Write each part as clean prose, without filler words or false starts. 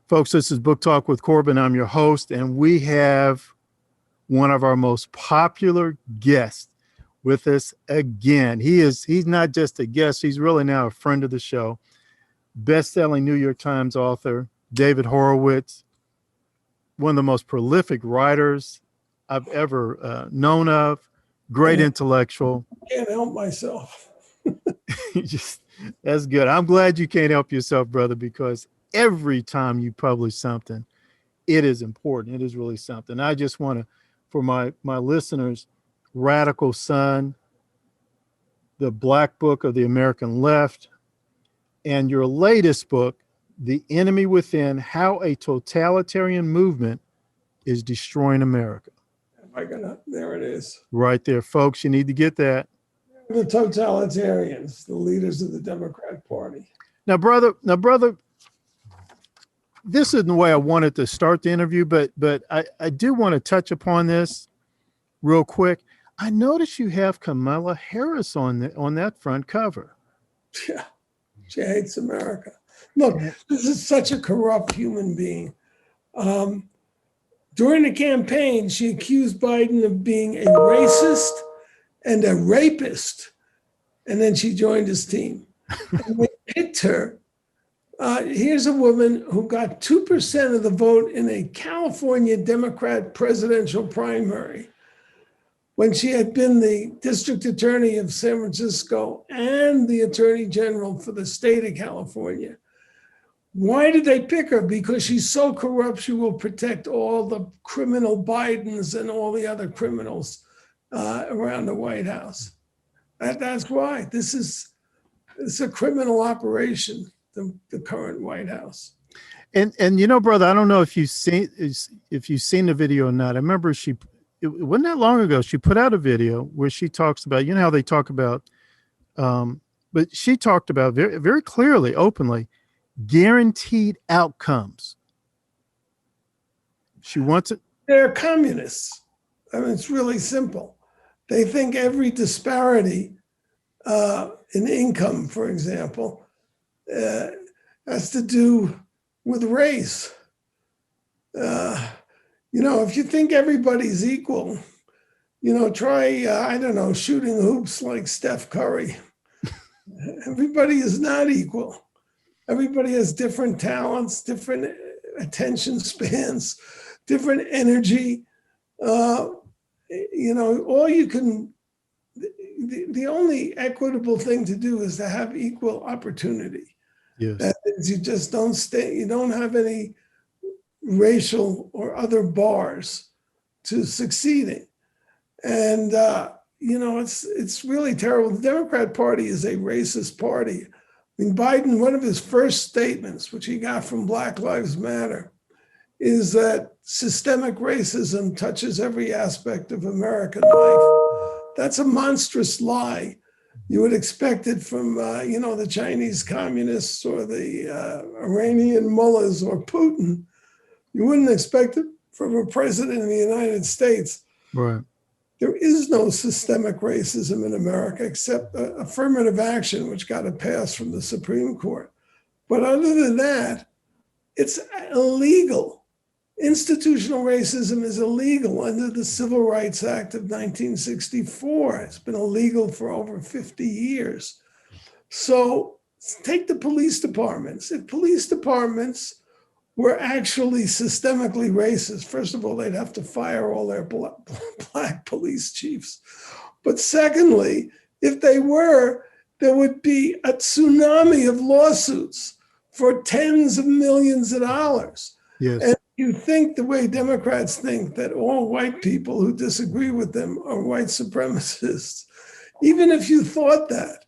Folks, this is Book Talk with Corbin. I'm your host, and we have one of our most popular guests with us again. He's not just a guest, he's really now a friend of the show. Best-selling New York Times author, David Horowitz, one of the most prolific writers I've ever known of, great intellectual. Can't help myself. That's good. I'm glad you can't help yourself, brother, because every time you publish something, it is important. It is really something. I just want to, for my listeners, Radical Son, The Black Book of the American Left, and your latest book, The Enemy Within, How a Totalitarian Movement is Destroying America. There it is. Right there, folks. You need to get that. The totalitarians, the leaders of the Democrat Party. Now, brother, this isn't the way I wanted to start the interview, but I do want to touch upon this real quick. I noticed you have Camila Harris on that front cover. Yeah, she hates America. Look, this is such a corrupt human being. During the campaign, she accused Biden of being a racist and a rapist, and then she joined his team. And we picked her. Here's a woman who got 2% of the vote in a California Democrat presidential primary when she had been the district attorney of San Francisco and the attorney general for the state of California. Why did they pick her? Because she's so corrupt, she will protect all the criminal Bidens and all the other criminals around the White House. That's why. This is a criminal operation, the current White House. And you know, brother, I don't know if you've seen the video or not. I remember it wasn't that long ago, she put out a video where she talks about, you know how they talk about, but she talked about very, very clearly, openly, guaranteed outcomes. She wants it. They're communists. I mean, it's really simple. They think every disparity in income, for example, has to do with race. If you think everybody's equal, try, shooting hoops like Steph Curry. Everybody is not equal. Everybody has different talents, different attention spans, different energy. The only equitable thing to do is to have equal opportunity. Yes. That is, you just you don't have any racial or other bars to succeeding. And, it's really terrible. The Democrat Party is a racist party. I mean, Biden, one of his first statements, which he got from Black Lives Matter, is that systemic racism touches every aspect of American life. That's a monstrous lie. You would expect it from, the Chinese communists or the Iranian mullahs or Putin. You wouldn't expect it from a president of the United States. Right. There is no systemic racism in America except affirmative action, which got a pass from the Supreme Court. But other than that, it's illegal. Institutional racism is illegal under the Civil Rights Act of 1964. It's been illegal for over 50 years. So take the police departments. If police departments were actually systemically racist, first of all, they'd have to fire all their black police chiefs. But secondly, if they were, there would be a tsunami of lawsuits for tens of millions of dollars. Yes. And you think the way Democrats think that all white people who disagree with them are white supremacists. Even if you thought that,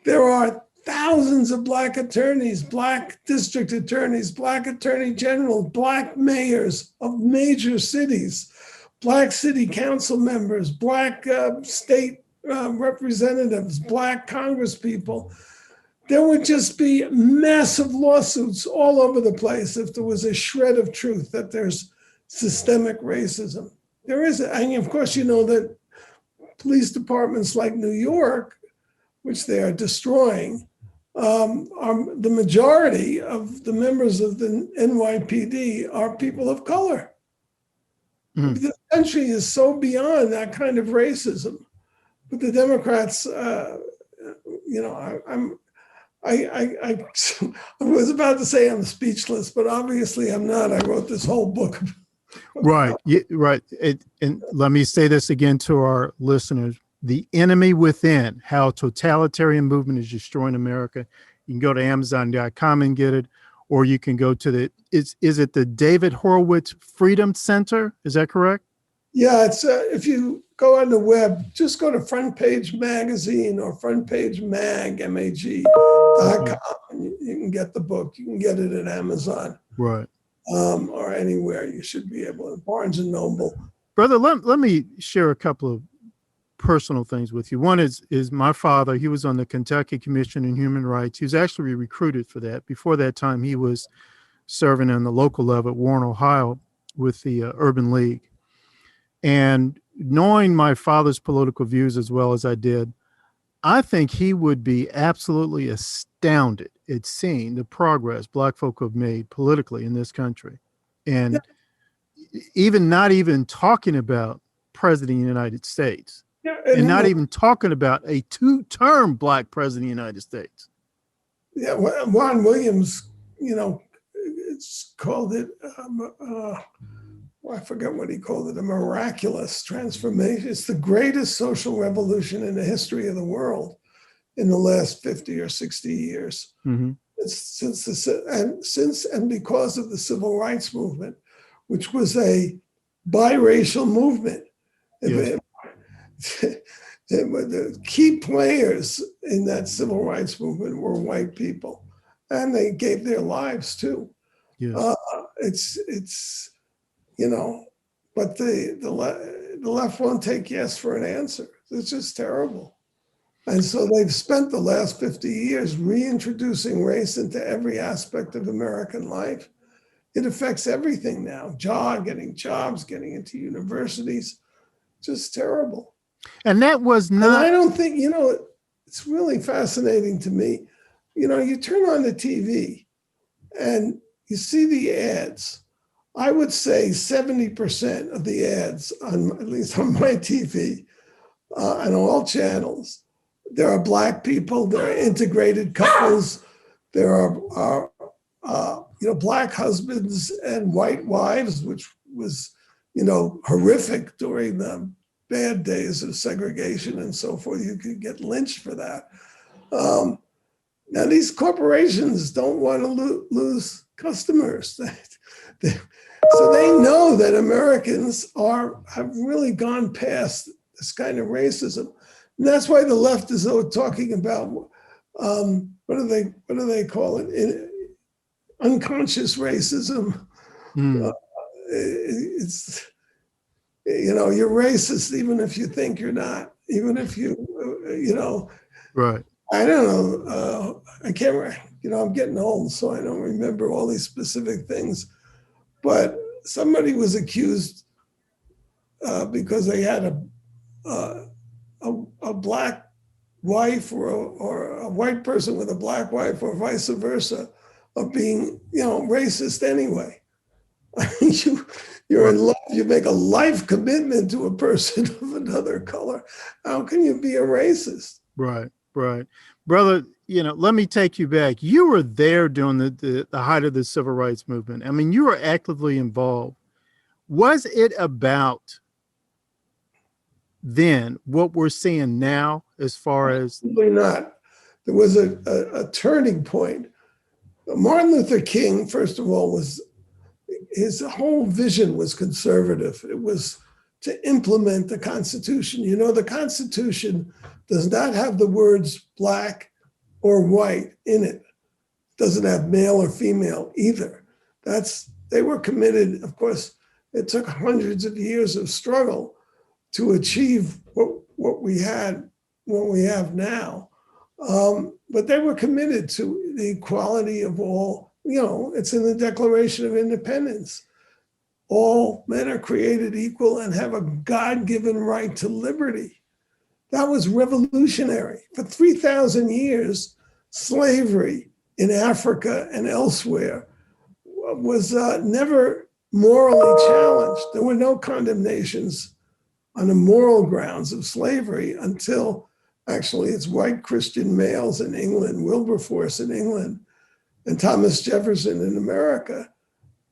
there are thousands of black attorneys, black district attorneys, black attorney general, black mayors of major cities, black city council members, black state representatives, black congresspeople. There would just be massive lawsuits all over the place if there was a shred of truth that there's systemic racism. There is, and of course, you know that police departments like New York, which they are destroying, the majority of the members of the NYPD are people of color. Mm. The country is so beyond that kind of racism. But the Democrats, I was about to say I'm speechless, but obviously I'm not. I wrote this whole book. Right. Yeah, right. And let me say this again to our listeners. The Enemy Within, How Totalitarian Movement is Destroying America. You can go to Amazon.com and get it, or you can go to is it the David Horowitz Freedom Center? Is that correct? Yeah, it's if you go on the web, just go to Front Page Magazine or Front Page Mag, MAG.com, and you can get the book. You can get it at Amazon. Right. Or anywhere. You should be able to, Barnes and Noble. Brother, let me share a couple of personal things with you. One is my father. He was on the Kentucky Commission on Human Rights. He was actually recruited for that. Before that time, he was serving on the local level at Warren, Ohio with the Urban League. And knowing my father's political views as well as I did, I think he would be absolutely astounded at seeing the progress Black folk have made politically in this country. And not even talking about President of the United States. Yeah, and not even talking about a two-term Black president of the United States. Yeah, Juan Williams, it's called it, I forget what he called it, a miraculous transformation. It's the greatest social revolution in the history of the world in the last 50 or 60 years. Mm-hmm. It's since and because of the civil rights movement, which was a biracial movement. Yes. The key players in that civil rights movement were white people, and they gave their lives too. Yes. But the left won't take yes for an answer. It's just terrible. And so they've spent the last 50 years reintroducing race into every aspect of American life. It affects everything now. Getting jobs, getting into universities, just terrible. And that was not. And I don't think, it's really fascinating to me. You turn on the TV and you see the ads. I would say 70% of the ads, at least on my TV, on all channels, there are Black people, there are integrated couples, there are Black husbands and white wives, which was, horrific during the bad days of segregation and so forth. You could get lynched for that. Now, these corporations don't want to lose customers. So they know that Americans have really gone past this kind of racism. And that's why the left is talking about, what do they call it? Unconscious racism. It's, you're racist even if you think you're not, even if right. I don't know. I can't, I'm getting old, so I don't remember all these specific things. But somebody was accused because they had a Black wife or a white person with a Black wife or vice versa of being, racist anyway. You're in love, you make a life commitment to a person of another color. How can you be a racist? Right. Brother, let me take you back. You were there during the height of the civil rights movement. I mean, you were actively involved. Was it about then what we're seeing now as far as? Absolutely not. There was a turning point. Martin Luther King, first of all, his whole vision was conservative. It was to implement the Constitution. The Constitution does not have the words Black or white in it. It doesn't have male or female either. They were committed. Of course, it took hundreds of years of struggle to achieve what we have now. But they were committed to the equality of all. It's in the Declaration of Independence. All men are created equal and have a God-given right to liberty. That was revolutionary. For 3,000 years, slavery in Africa and elsewhere was never morally challenged. There were no condemnations on the moral grounds of slavery until actually it's white Christian males in England, Wilberforce in England, and Thomas Jefferson in America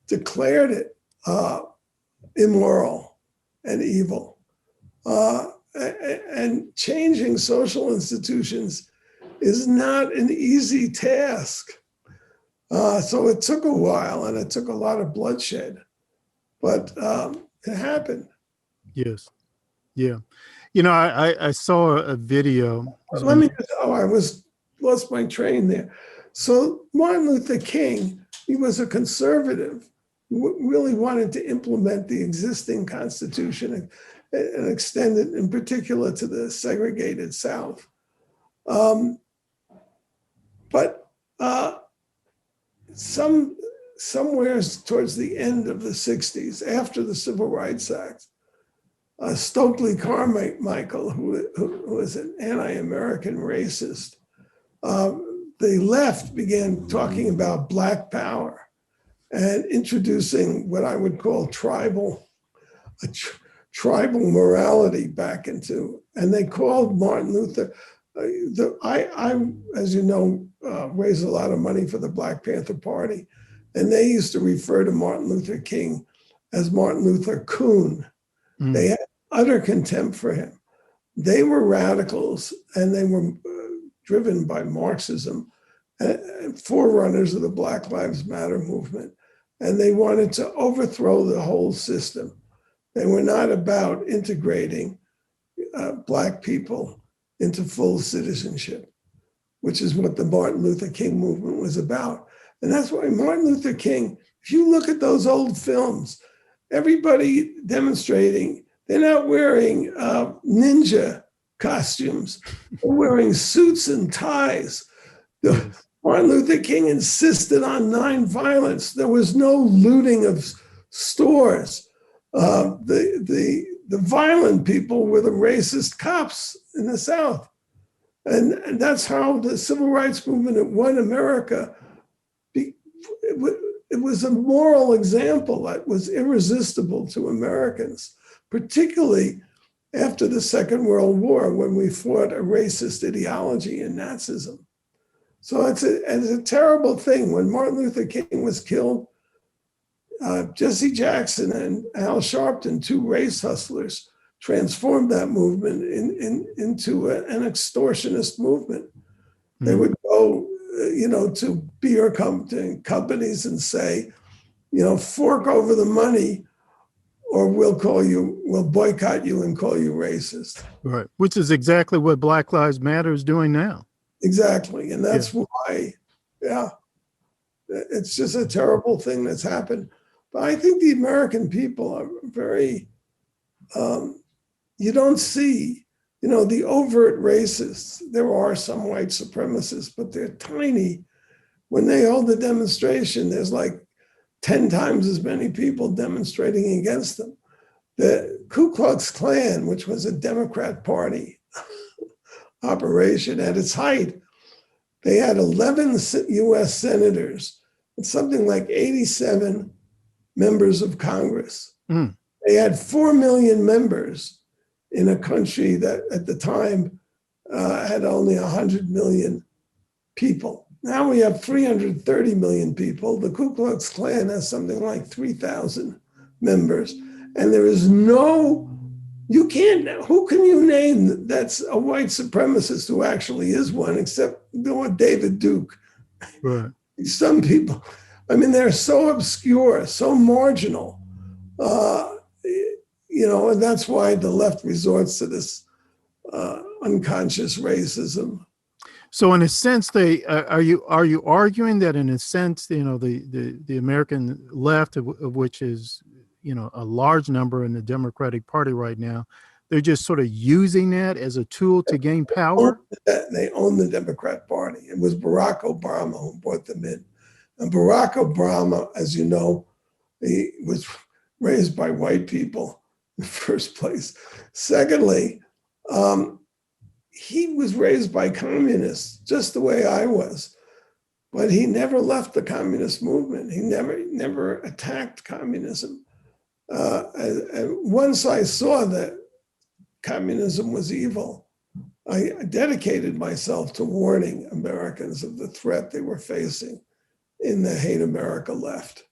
declared it immoral and evil. And changing social institutions is not an easy task. So it took a while and it took a lot of bloodshed, but it happened. Yes. Yeah. You know, I saw a video. Let me just, I lost my train there. So Martin Luther King, he was a conservative, really wanted to implement the existing Constitution and extend it in particular to the segregated South. But somewhere towards the end of the 60s, after the Civil Rights Act, Stokely Carmichael, who was an anti-American racist, the left began talking about Black power and introducing what I would call tribal morality back into, and they called Martin Luther. I, as you know, raised a lot of money for the Black Panther Party, and they used to refer to Martin Luther King as Martin Luther Coon. They had utter contempt for him. They were radicals, and they were driven by Marxism, forerunners of the Black Lives Matter movement, and they wanted to overthrow the whole system. They were not about integrating Black people into full citizenship, which is what the Martin Luther King movement was about. And that's why Martin Luther King, if you look at those old films, everybody demonstrating, they're not wearing ninja costumes, they're wearing suits and ties. Martin Luther King insisted on nonviolence. There was no looting of stores. The violent people were the racist cops in the South. And that's how the civil rights movement at One America, it was a moral example that was irresistible to Americans, particularly after the Second World War, when we fought a racist ideology in Nazism. So it's a terrible thing. When Martin Luther King was killed, Jesse Jackson and Al Sharpton, two race hustlers, transformed that movement into an extortionist movement. They would go, to beer companies and say, fork over the money, or we'll boycott you and call you racist. Right, which is exactly what Black Lives Matter is doing now. Exactly, and that's why, it's just a terrible thing that's happened. But I think the American people are very, you don't see, the overt racists. There are some white supremacists, but they're tiny. When they hold the demonstration, there's like 10 times as many people demonstrating against them. The Ku Klux Klan, which was a Democrat Party operation at its height, they had 11 US senators and something like 87 members of Congress. They had 4 million members in a country that at the time had only 100 million people. Now we have 330 million people. The Ku Klux Klan has something like 3,000 members. And there is who can you name that's a white supremacist who actually is one, except David Duke. Right. Some people, they're so obscure, so marginal, and that's why the left resorts to this unconscious racism. So in a sense, are you arguing that in a sense, the American left, of which is, a large number in the Democratic Party right now, they're just sort of using that as a tool to gain power? They own the Democrat Party. It was Barack Obama who brought them in. And Barack Obama, as you know, he was raised by white people in the first place. Secondly, he was raised by communists, just the way I was, but he never left the communist movement. He never attacked communism. And once I saw that communism was evil, I dedicated myself to warning Americans of the threat they were facing in the Hate America left.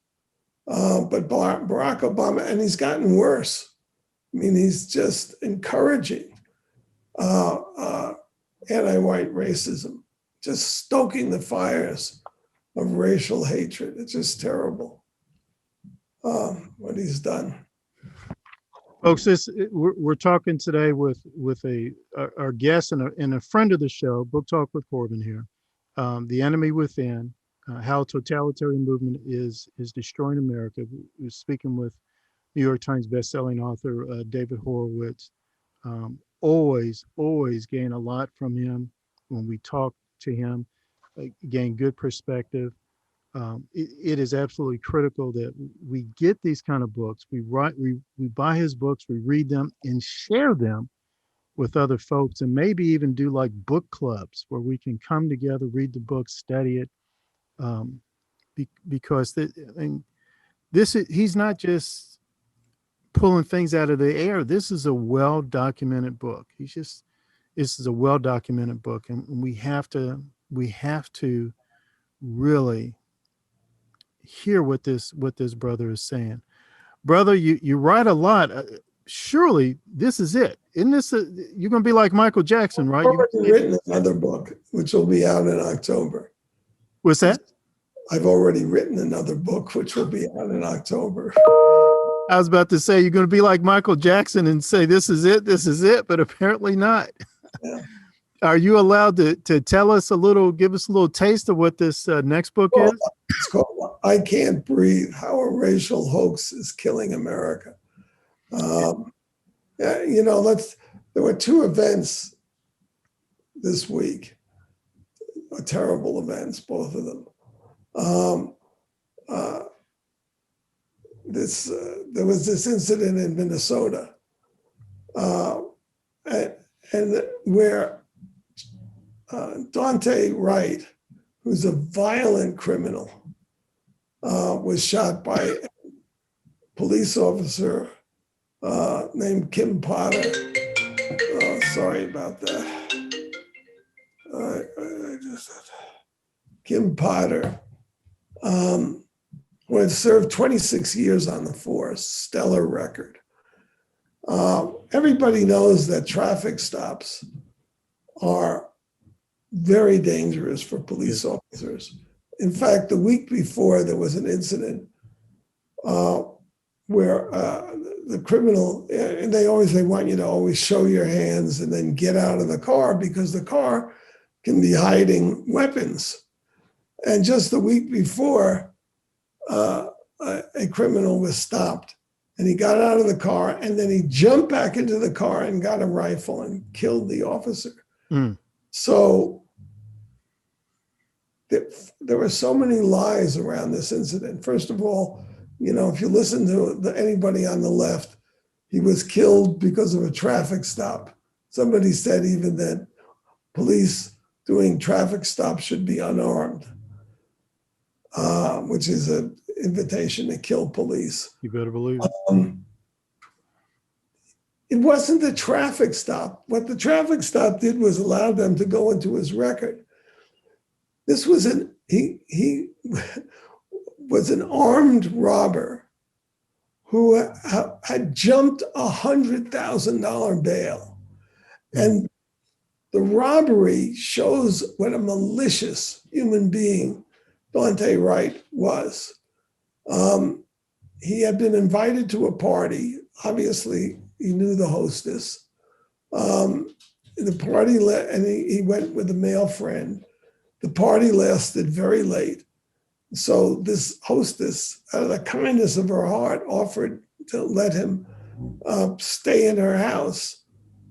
But Barack Obama, and he's gotten worse. I mean, he's just encouraging anti-white racism, just stoking the fires of racial hatred. It's just terrible what he's done. Folks, we're talking today with our guest and a friend of the show, Book Talk with Corbin here, The Enemy Within, how totalitarian movement is destroying America. We're speaking with New York Times bestselling author David Horowitz. Always gain a lot from him when we talk to him, gain good perspective. It is absolutely critical that we get these kind of books. We buy his books, we read them and share them with other folks, and maybe even do like book clubs where we can come together, read the book, study it. Because he's not just pulling things out of the air. This is a well-documented book. This is a well-documented book, and we have to really hear what this brother is saying. Brother, you write a lot. Surely this is it. Isn't this you're going to be like Michael Jackson, right? I've already written another book, which will be out in October. What's that? I've already written another book, which will be out in October. I was about to say, you're going to be like Michael Jackson and say, this is it, but apparently not. Yeah. Are you allowed to tell us give us a little taste of what this next book is? It's called I Can't Breathe, How a Racial Hoax is Killing America. There were two events this week, terrible events, both of them. There was this incident in Minnesota, and where Daunte Wright, who's a violent criminal, was shot by a police officer named Kim Potter. Oh, sorry about that. Kim Potter, who had served 26 years on the force, stellar record. Everybody knows that traffic stops are very dangerous for police officers. In fact, the week before, there was an incident where the criminal, and they want you to always show your hands and then get out of the car, because the car can be hiding weapons. And just the week before, a criminal was stopped, and he got out of the car, and then he jumped back into the car and got a rifle and killed the officer. So there were so many lies around this incident. First of all, if you listen to anybody on the left, he was killed because of a traffic stop. Somebody said even that police doing traffic stops should be unarmed, which is an invitation to kill police. You better believe it. It wasn't the traffic stop. What the traffic stop did was allow them to go into his record. This was he was an armed robber who had jumped $100,000 bail. And the robbery shows what a malicious human being Daunte Wright was. He had been invited to a party. Obviously, he knew the hostess. The party, and he went with a male friend. The party lasted very late. So this hostess, out of the kindness of her heart, offered to let him stay in her house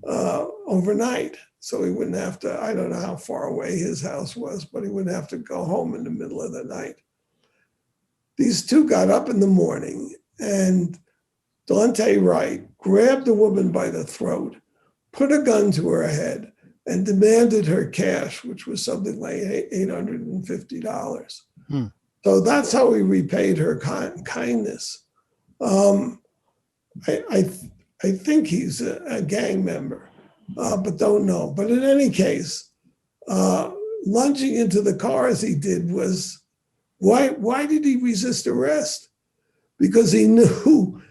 overnight. So he wouldn't have to, I don't know how far away his house was, but he wouldn't have to go home in the middle of the night. These two got up in the morning, and Daunte Wright grabbed the woman by the throat, put a gun to her head, and demanded her cash, which was something like $850. Hmm. So that's how he repaid her kindness. I think he's a gang member, but don't know. But in any case, lunging into the car as he did was, why did he resist arrest? Because he knew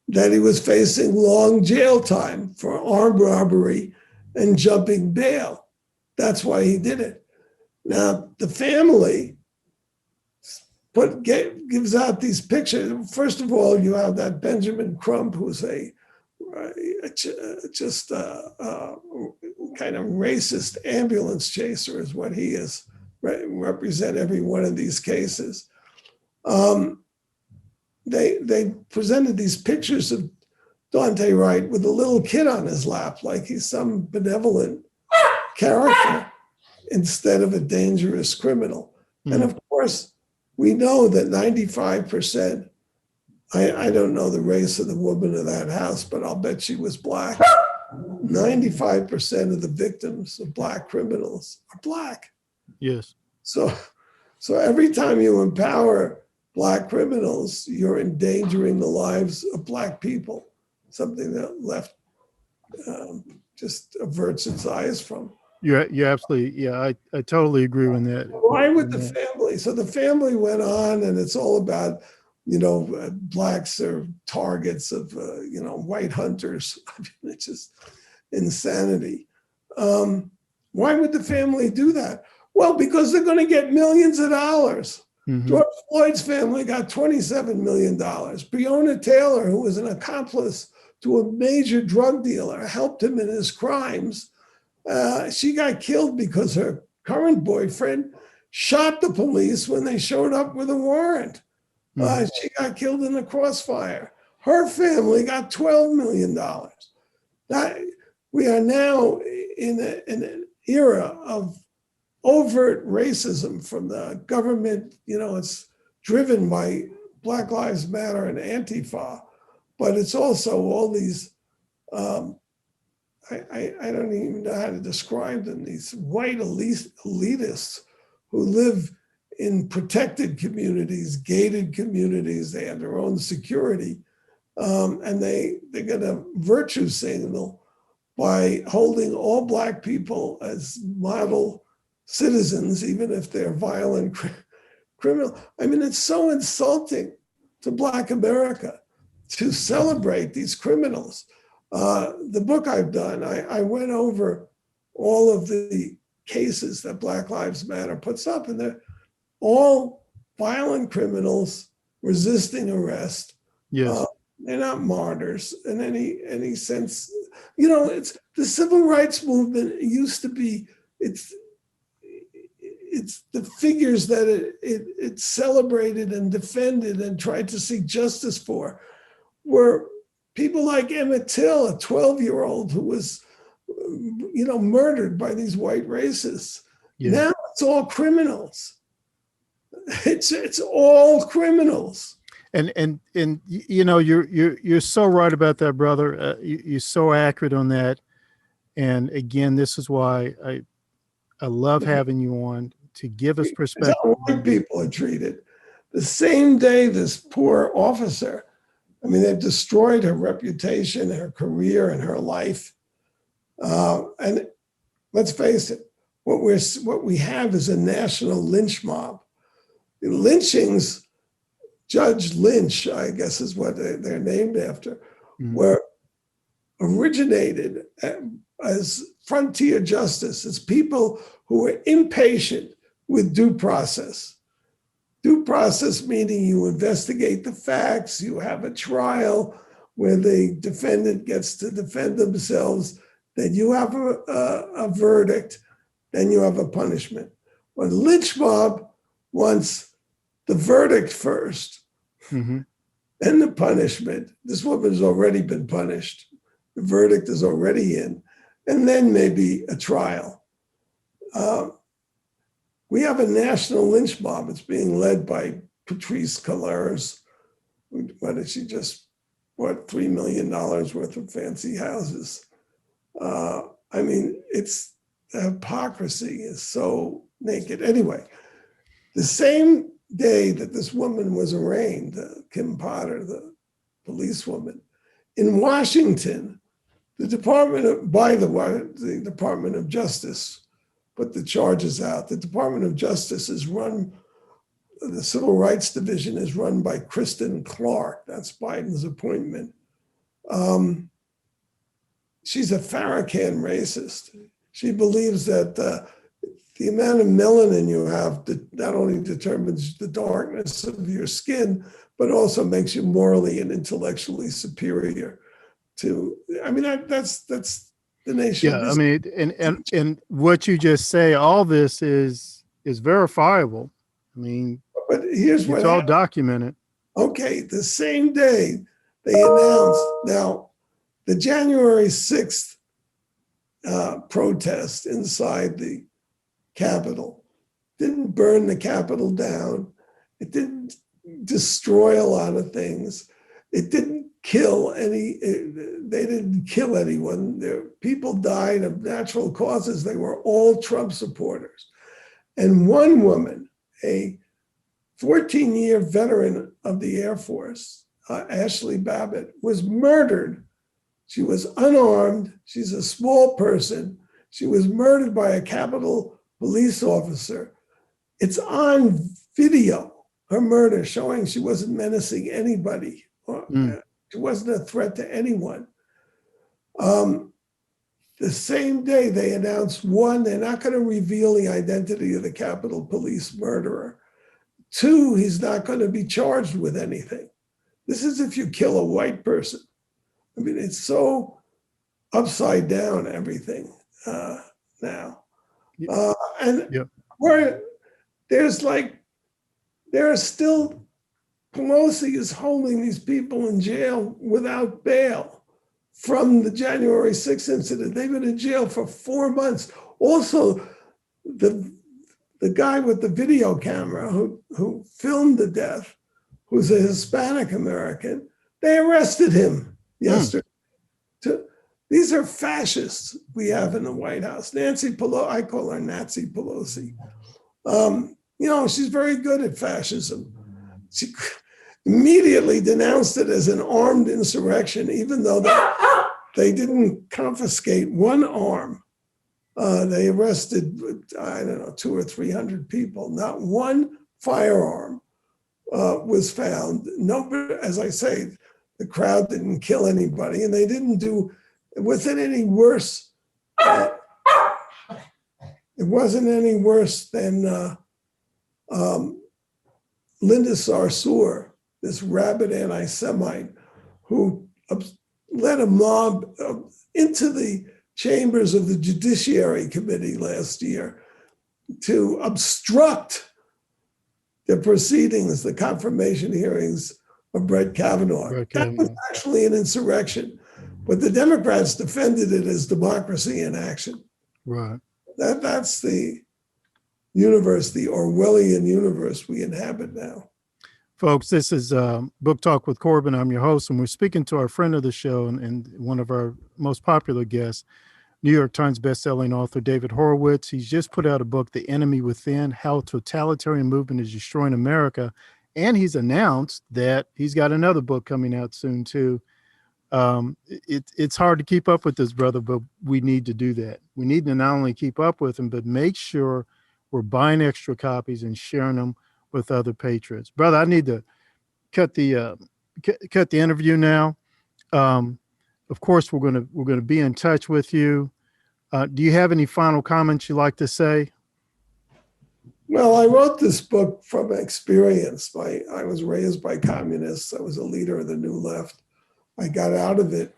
that he was facing long jail time for armed robbery and jumping bail. That's why he did it. Now, the family gives out these pictures. First of all, you have that Benjamin Crump, who's just a kind of racist ambulance chaser is what he is, represent every one of these cases. They presented these pictures of Dante Wright with a little kid on his lap, like he's some benevolent character instead of a dangerous criminal. Mm. And of course, we know that 95%, I don't know the race of the woman in that house, but I'll bet she was Black. 95% of the victims of Black criminals are Black. Yes. So every time you empower Black criminals, you're endangering the lives of Black people, something that left just averts its eyes from. You're absolutely, yeah, I totally agree with that. Why would the family? So the family went on, and it's all about, Blacks are targets of, white hunters. I mean, it's just insanity. Why would the family do that? Well, because they're going to get millions of dollars. Mm-hmm. George Floyd's family got $27 million. Breonna Taylor, who was an accomplice to a major drug dealer, helped him in his crimes. She got killed because her current boyfriend shot the police when they showed up with a warrant. Mm-hmm. She got killed in a crossfire. Her family got $12 million. We are now in an era of overt racism from the government. It's driven by Black Lives Matter and Antifa, but it's also all these, I don't even know how to describe them, these white elitists who live in protected communities, gated communities. They have their own security, and they're going to virtue signal by holding all Black people as model citizens, even if they're violent criminal. I mean, it's so insulting to Black America to celebrate these criminals. The book I've done, I went over all of the cases that Black Lives Matter puts up, and they're all violent criminals resisting arrest. Yes. They're not martyrs in any sense. It's the civil rights movement used to be, it's the figures that it celebrated and defended and tried to seek justice for were people like Emmett Till, a 12-year-old who was, murdered by these white racists. Yeah. Now it's all criminals. It's all criminals. And you're so right about that, brother. You're so accurate on that. And again, this is why I love having you on, to give us perspective. How white people are treated. The same day this poor officer, they've destroyed her reputation, her career, and her life. And let's face it, what we have is a national lynch mob. The lynchings, Judge Lynch, I guess is what they're named after, mm-hmm. were originated as frontier justice, as people who were impatient with due process. Due process meaning you investigate the facts, you have a trial where the defendant gets to defend themselves, then you have a verdict, then you have a punishment. But Lynch Mob wants the verdict first, mm-hmm. then the punishment. This woman's already been punished. The verdict is already in, and then maybe a trial. We have a national lynch mob. It's being led by Patrisse Cullors. Why did she just bought $3 million worth of fancy houses? It's hypocrisy is so naked. Anyway, the same day that this woman was arraigned, Kim Potter, the policewoman, in Washington, the Department of Justice put the charges out. The Department of Justice is run, the Civil Rights Division is run by Kristen Clark. That's Biden's appointment. She's a Farrakhan racist. She believes that the amount of melanin you have not only determines the darkness of your skin, but also makes you morally and intellectually superior to, I mean, that's the nation. Yeah, I mean, and what you just say, all this is verifiable. I mean, but here's what it's all documented. Okay, the same day they announced, now the January 6th protest inside the Capitol didn't burn the Capitol down. It didn't destroy a lot of things. It didn't kill they didn't kill anyone. People died of natural causes. They were all Trump supporters. And one woman, a 14-year veteran of the Air Force, Ashley Babbitt, was murdered. She was unarmed. She's a small person. She was murdered by a Capitol police officer. It's on video, her murder, showing she wasn't menacing anybody. She wasn't a threat to anyone. The same day they announced, one, they're not going to reveal the identity of the Capitol Police murderer. Two, he's not going to be charged with anything. This is if you kill a white person. I mean, it's so upside down, everything now. Where there are still, Pelosi is holding these people in jail without bail from the January 6th incident. They've been in jail for 4 months. Also, the guy with the video camera who filmed the death, who's a Hispanic American, they arrested him yesterday. These are fascists we have in the White House. Nancy Pelosi, I call her Nazi Pelosi. She's very good at fascism. She immediately denounced it as an armed insurrection, even though they didn't confiscate one arm. They arrested, 200 or 300 people. Not one firearm was found. Nobody, as I say, the crowd didn't kill anybody, and they didn't do, it wasn't any worse. It wasn't any worse than Linda Sarsour, this rabid anti-Semite, who led a mob into the chambers of the Judiciary Committee last year to obstruct the proceedings, the confirmation hearings of Brett Kavanaugh. That was actually an insurrection, but the Democrats defended it as democracy in action. Right. That's the universe, the Orwellian universe we inhabit now. Folks, this is Book Talk with Corbin. I'm your host, and we're speaking to our friend of the show and one of our most popular guests, New York Times bestselling author David Horowitz. He's just put out a book, The Enemy Within, How Totalitarian Movement is Destroying America. And he's announced that he's got another book coming out soon, too. It's hard to keep up with this, brother, but we need to do that. We need to not only keep up with him, but make sure we're buying extra copies and sharing them with other patriots. Brother, I need to cut the interview now. Of course, we're gonna be in touch with you. Do you have any final comments you'd like to say? Well, I wrote this book from experience. I was raised by communists. I was a leader of the New Left. I got out of it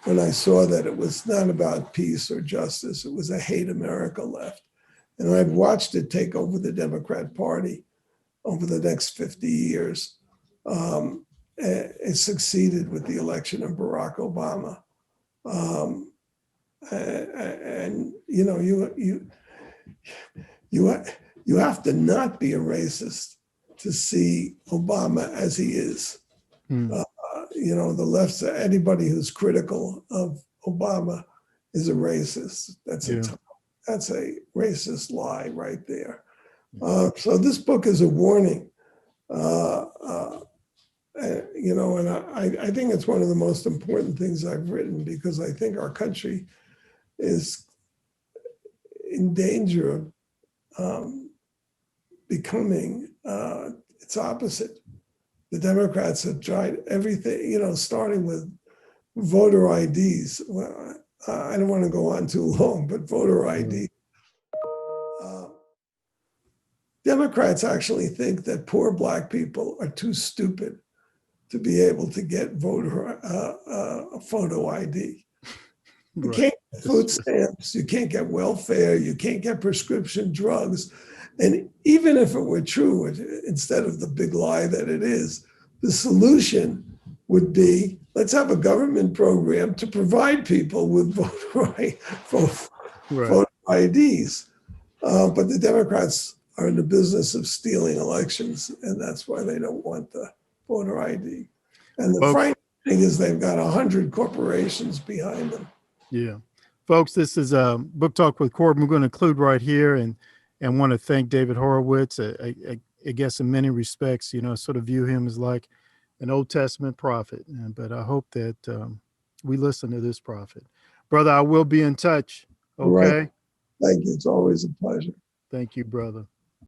when I saw that it was not about peace or justice. It was a hate America left. And I've watched it take over the Democrat Party over the next 50 years. It succeeded with the election of Barack Obama. And you have to not be a racist to see Obama as he is. The left, anybody who's critical of Obama is a racist. That's That's a racist lie right there. So this book is a warning. You know, and I think it's one of the most important things I've written, because I think our country is in danger of becoming its opposite. The Democrats have tried everything, you know, starting with voter IDs. Well, I don't want to go on too long, but voter ID. Democrats actually think that poor Black people are too stupid to be able to get voter photo ID. You can't get food stamps, you can't get welfare, you can't get prescription drugs. And even if it were true, instead of the big lie that it is, the solution would be, let's have a government program to provide people with voter IDs. But the Democrats are in the business of stealing elections, and that's why they don't want the voter ID. And the frightening thing is they've got 100 corporations behind them. Yeah. Folks, this is Book Talk with Corbin. We're going to conclude right here, and want to thank David Horowitz. I guess in many respects, you know, sort of view him as like an Old Testament prophet. But I hope that we listen to this prophet. Brother, I will be in touch. Okay? Right. Thank you. It's always a pleasure. Thank you, brother.